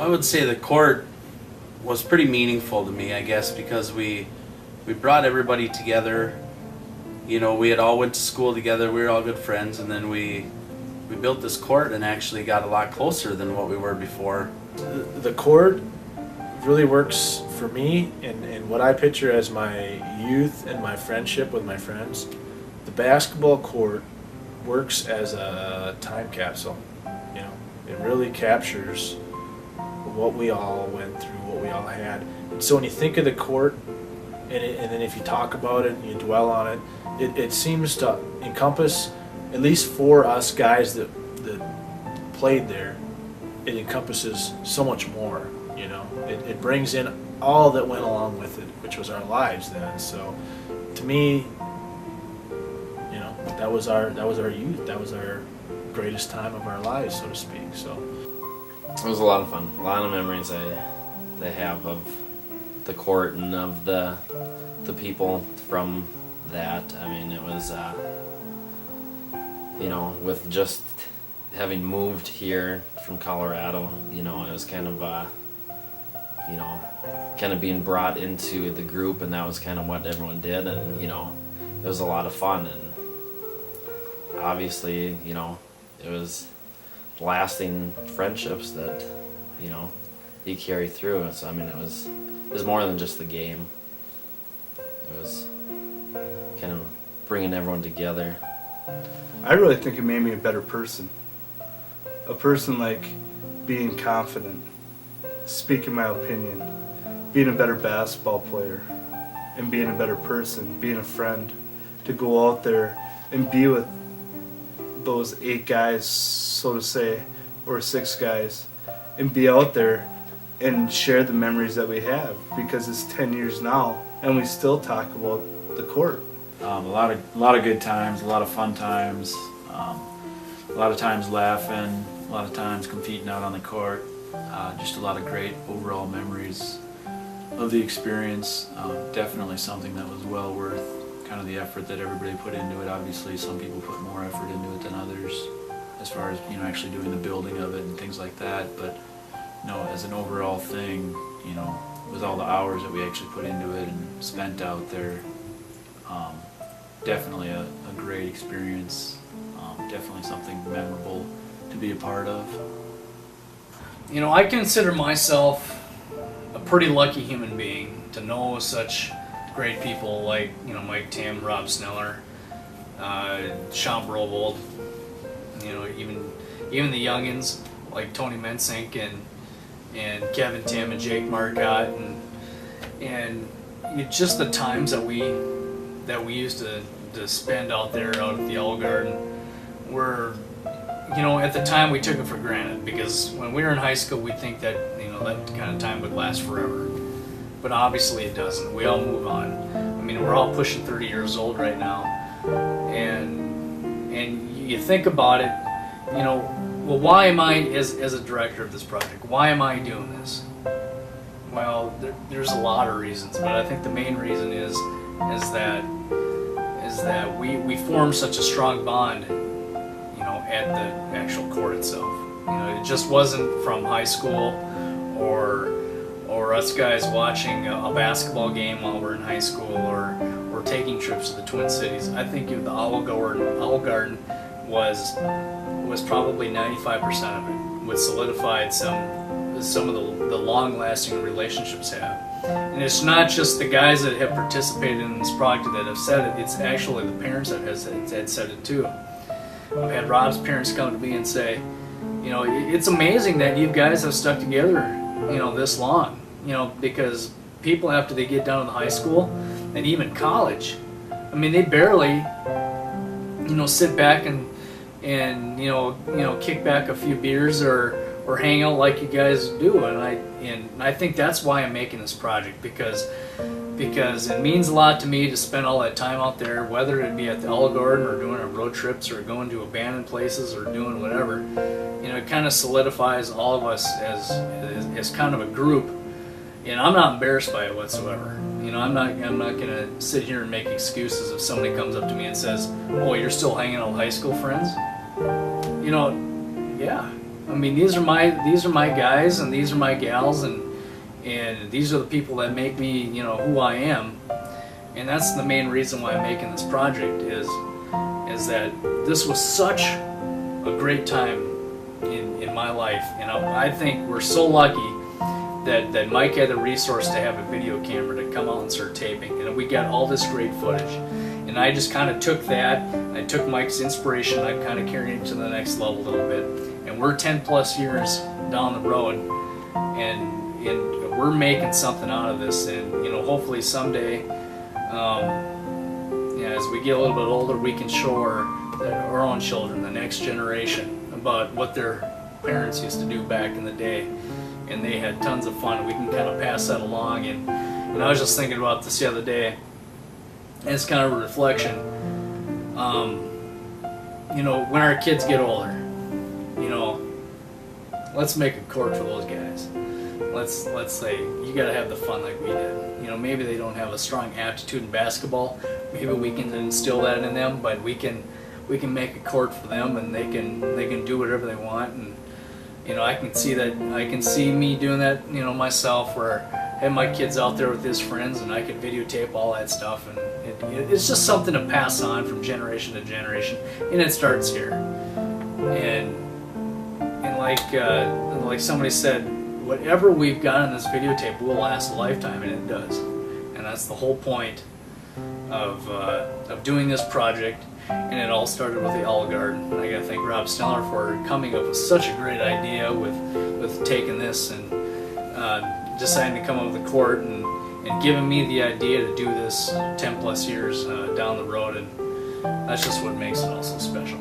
I would say the court was pretty meaningful to me, I guess, because we brought everybody together. You know, we had all went to school together. We were all good friends, and then we built this court and actually got a lot closer than what we were before. The court really works for me and what I picture as my youth and my friendship with my friends. The basketball court works as a time capsule. You know, it really captures what we all went through, what we all had. And so when you think of the court, and then if you talk about it and you dwell on it, it seems to encompass, at least for us guys that played there, it encompasses so much more. You know, it brings in all that went along with it, which was our lives then. So to me, you know, that was our youth. That was our greatest time of our lives, so to speak. So it was a lot of fun. A lot of memories I have of the court and of the people from that. I mean, it was you know, with just having moved here from Colorado, you know, it was kind of you know, kind of being brought into the group, and that was kind of what everyone did, and you know, it was a lot of fun, and obviously, you know, it was lasting friendships that, you know, you carry through. So I mean, it was more than just the game. It was kind of bringing everyone together. I really think it made me a better person. A person like being confident, speaking my opinion, being a better basketball player, and being a better person, being a friend, to go out there and be with those 8 guys, so to say, or 6 guys, and be out there and share the memories that we have, because it's 10 years now and we still talk about the court. a lot of good times, a lot of fun times, a lot of times laughing, a lot of times competing out on the court. Just a lot of great overall memories of the experience. Definitely something that was well worth kind of the effort that everybody put into it. Obviously, some people put more effort into it than others, as far as, you know, actually doing the building of it and things like that. But you know, as an overall thing, you know, with all the hours that we actually put into it and spent out there, definitely a great experience. Definitely something memorable to be a part of. You know, I consider myself a pretty lucky human being to know such great people like, you know, Mike Tim, Rob Sneller, Sean Brobold, you know, even the youngins like Tony Mensink and Kevin Tim and Jake Marcotte, and just the times that we used to spend out there out at the Olive Garden were, you know, at the time we took it for granted, because when we were in high school we'd think that, you know, that kind of time would last forever. But obviously it doesn't. We all move on. I mean, we're all pushing 30 years old right now. And you think about it, you know, well, why am I, as a director of this project, why am I doing this? Well, there's a lot of reasons, but I think the main reason is that we formed such a strong bond, you know, at the actual court itself. You know, it just wasn't from high school or us guys watching a basketball game while we're in high school, or taking trips to the Twin Cities. I think the Olive Garden was probably 95% of it, what solidified some of the long-lasting relationships have. And it's not just the guys that have participated in this project that have said it, it's actually the parents that had said it too. I've had Rob's parents come to me and say, you know, it's amazing that you guys have stuck together, you know, this long, you know, because people after they get down to the high school and even college, I mean, they barely, you know, sit back and you know kick back a few beers or hang out like you guys do, and I think that's why I'm making this project, because it means a lot to me to spend all that time out there, whether it be at the Olive Garden or doing our road trips or going to abandoned places or doing whatever. You know, it kind of solidifies all of us as kind of a group, and I'm not embarrassed by it whatsoever. You know, I'm not gonna sit here and make excuses if somebody comes up to me and says, "Oh, you're still hanging out with high school friends?" You know, yeah. I mean, these are my guys, and these are my gals, and these are the people that make me, you know, who I am. And that's the main reason why I'm making this project is that this was such a great time in my life. You know, I think we're so lucky that Mike had the resource to have a video camera to come out and start taping, and we got all this great footage. And I just kind of took that, I took Mike's inspiration, I kind of carried it to the next level a little bit. And we're 10 plus years down the road, and we're making something out of this. And you know, hopefully someday, as we get a little bit older, we can show our own children, the next generation, about what their parents used to do back in the day. And they had tons of fun. We can kind of pass that along. And I was just thinking about this the other day, and it's kind of a reflection. You know, when our kids get older, you know, let's make a court for those guys. Let's say you got to have the fun like we did. You know, maybe they don't have a strong aptitude in basketball. Maybe we can instill that in them, but we can make a court for them, and they can do whatever they want. And you know, I can see me doing that, you know, myself, where I have my kids out there with his friends, and I can videotape all that stuff, and it's just something to pass on from generation to generation, and it starts here. And like somebody said, whatever we've got on this videotape will last a lifetime, and it does. And that's the whole point of doing this project. And it all started with the Olive Garden. And I gotta thank Rob Steller for coming up with such a great idea with taking this and deciding to come up with the court and giving me the idea to do this 10 plus years down the road. And that's just what makes it all so special.